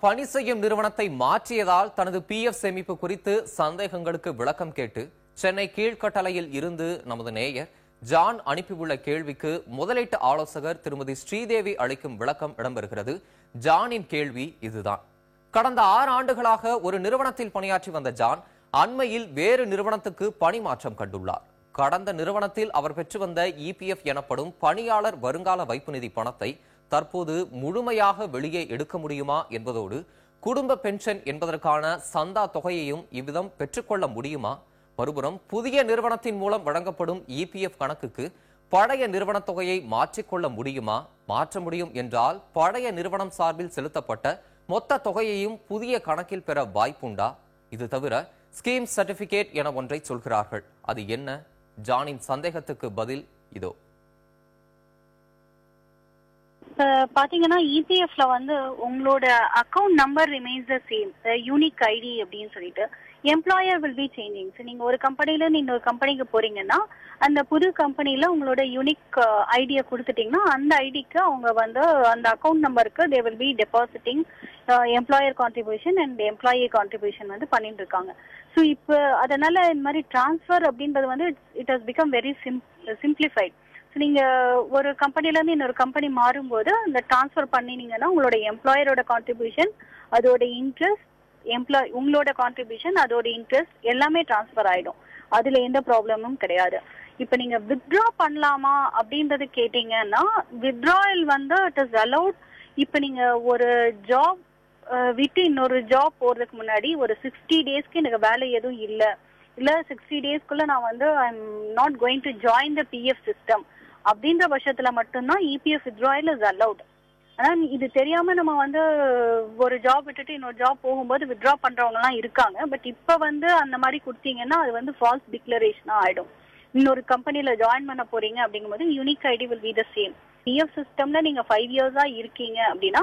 பணி செய்யும் நிறுவனத்தை மாற்றியதால் தனது பிஎஃப் சேமிப்பு குறித்து சந்தேகங்களுக்கு விளக்கம் கேட்டு சென்னை கீழ்கட்டளையில் இருந்து நமது நேயர் ஜான் அனுப்பியுள்ள கேள்விக்கு முதலீட்டு ஆலோசகர் திருமதி ஸ்ரீதேவி அளிக்கும் விளக்கம் இடம்பெறுகிறது. ஜானின் கேள்வி இதுதான். கடந்த 6 ஆண்டுகளாக ஒரு நிறுவனத்தில் பணியாற்றி வந்த ஜான் அண்மையில் வேறு நிறுவனத்துக்கு பணி மாற்றம் கண்டுள்ளார். கடந்த நிறுவனத்தில் அவர் பெற்று வந்த இபிஎஃப் எனப்படும் பணியாளர் வருங்கால வைப்பு நிதி பணத்தை தற்போது முழுமையாக வெளியே எடுக்க முடியுமா என்பதோடு குடும்ப பென்ஷன் என்பதற்கான சந்தா தொகையையும் இவ்விதம் பெற்றுக்கொள்ள முடியுமா? மறுபுறம் புதிய நிறுவனத்தின் மூலம் வழங்கப்படும் இபிஎஃப் கணக்குக்கு பழைய நிறுவன தொகையை மாற்றிக்கொள்ள முடியுமா? மாற்ற முடியும் என்றால் பழைய நிறுவனம் சார்பில் செலுத்தப்பட்ட மொத்த தொகையையும் புதிய கணக்கில் பெற வாய்ப்புண்டா? இது தவிர ஸ்கீம் சர்டிபிகேட் என ஒன்றை சொல்கிறார்கள். அது என்ன? ஜானின் சந்தேகத்துக்கு பதில் இதோ. பாத்தீங்கன்னா இபிஎஃப்ல உங்களோட account number remains the same, unique ID அப்படின்னு சொல்லிட்டு எம்ப்ளாயர் வில் பி சேஞ்சிங். நீங்க ஒரு கம்பெனில இருந்து இன்னொரு கம்பெனிக்கு போறீங்கன்னா அந்த புது கம்பெனில உங்களோட யூனிக் ஐடியை கொடுத்துட்டீங்கன்னா அந்த ஐடிக்கு அவங்க அந்த அக்கௌண்ட் நம்பருக்கு they will be depositing employer contribution and employee contribution பண்ணிட்டு இருக்காங்க. ஸோ இப்போ அதனால இந்த மாதிரி டிரான்ஸ்ஃபர் அப்படின்றது it has become very simplified. நீங்க ஒரு கம்பெனில இருந்து இன்னொரு கம்பெனி மாறும்போது அந்த டிரான்ஸ்ஃபர் பண்ணினீங்கன்னா உங்களோட எம்ப்ளாயரோட கான்ட்ரிபியூஷன், அதோட இன்ட்ரெஸ்ட், உங்களோட கான்ட்ரிபியூஷன், அதோட இன்ட்ரெஸ்ட் எல்லாமே டிரான்ஸ்ஃபர் ஆயிடும். அதுல எந்த ப்ராப்ளமும் கிடையாது. இப்ப நீங்க வித்ட்ரா பண்ணலாமா அப்படின்றது கேட்டீங்கன்னா வித்ட்ராயல் இட் இஸ் அலௌட். இப்ப நீங்க ஒரு ஜாப் விட்டு இன்னொரு ஜாப் போறதுக்கு முன்னாடி ஒரு 60 டேஸ்க்கு எனக்கு வேலை எதுவும் இல்ல 60 டேஸ்க்குள்ள நான் I am not going to join the PF system அப்படின்ற பட்சத்துல மட்டும்தான் இபிஎஃப் வித்ட்ராயல் இஸ் அலௌட். ஆனா இது தெரியாம நம்ம ஒரு ஜாப் விட்டுட்டு இன்னொரு ஜாப் போகும்போது வித்ட்ரா பண்றவங்க எல்லாம் இருக்காங்க. பட் இப்ப அந்த மாதிரி கொடுத்தீங்கன்னா அது ஃபால்ஸ் டிக்ளரேஷனா ஆயிடும். இன்னொரு கம்பெனில ஜாயின் பண்ண போறீங்க அப்படிங்கும்போது unique ID will be the same. PF சிஸ்டம்ல நீங்க 5 இயர்ஸா இருக்கீங்க அப்படின்னா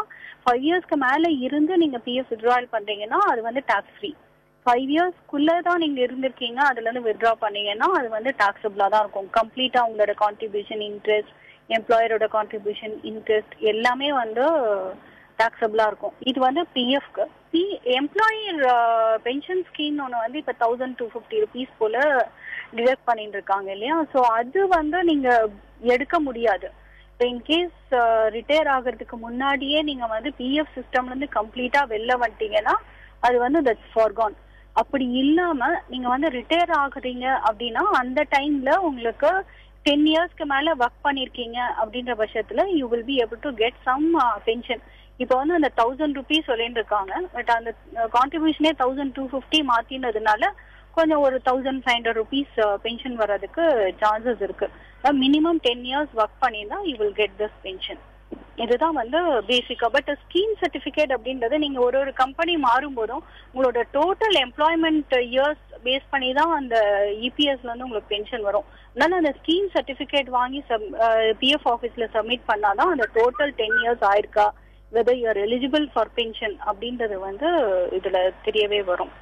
5 இயர்ஸ்க்கு மேல இருந்து நீங்க பிஎஃப் வித்ட்ராயல் பண்றீங்கன்னா அது டாக்ஸ் ஃப்ரீ. 5 இயர்ஸ்க்குள்ளதான் நீங்க இருந்திருக்கீங்க அதுல இருந்து வித்ட்ரா பண்ணீங்கன்னா அது டாக்ஸபிளா தான் இருக்கும். கம்ப்ளீட்டா உங்களோட கான்ட்ரிபியூஷன், இன்ட்ரெஸ்ட், எம்ப்ளாயரோட கான்ட்ரிபியூஷன், இன்ட்ரெஸ்ட் எல்லாமே டாக்ஸபிளா இருக்கும். இது பிஎஃப்க்கு. எம்ப்ளாயர் பென்ஷன் ஸ்கீம் ஒன்று இப்ப 1250 rupees போல டிடக்ட் பண்ணிட்டு இருக்காங்க இல்லையா? ஸோ அது நீங்க எடுக்க முடியாது. இப்போ இன்கேஸ் ரிட்டையர் ஆகிறதுக்கு முன்னாடியே நீங்க பிஎஃப் சிஸ்டம்ல இருந்து கம்ப்ளீட்டா வெளில வந்துட்டீங்கன்னா அது தட்ஸ் ஃபார்கான். அப்படி இல்லாம நீங்க ரிட்டையர் ஆகுறீங்க அப்படின்னா அந்த டைம்ல உங்களுக்கு 10 இயர்ஸ்க்கு மேல ஒர்க் பண்ணிருக்கீங்க அப்படின்ற பட்சத்துல you will be able to get some pension. இப்போ அந்த 1000 rupees சொல்லிட்டு இருக்காங்க. பட் அந்த கான்ட்ரிபியூஷனே 1250 மாத்தினதுனால கொஞ்சம் ஒரு 1500 rupees பென்ஷன் வர்றதுக்கு சான்சஸ் இருக்கு. மினிமம் 10 இயர்ஸ் ஒர்க் பண்ணினா you will get this pension. இதுதான் பேசிக்கா. பட் ஸ்கீம் சர்டிபிகேட் அப்படின்றது நீங்க ஒரு கம்பெனி மாறும் போதும் உங்களோட டோட்டல் எம்ப்ளாய்மெண்ட் இயர்ஸ் பேஸ் பண்ணி தான் அந்த இபிஎஸ்ல உங்களுக்கு பென்ஷன் வரும். அதனால அந்த ஸ்கீம் சர்டிபிகேட் வாங்கி பிஎஃப் ஆபீஸ்ல சப்மிட் பண்ணாதான் அந்த டோட்டல் 10 இயர்ஸ் ஆயிருக்கா, whether you are eligible for pension அப்படின்றது இதுல தெரியவே வரும்.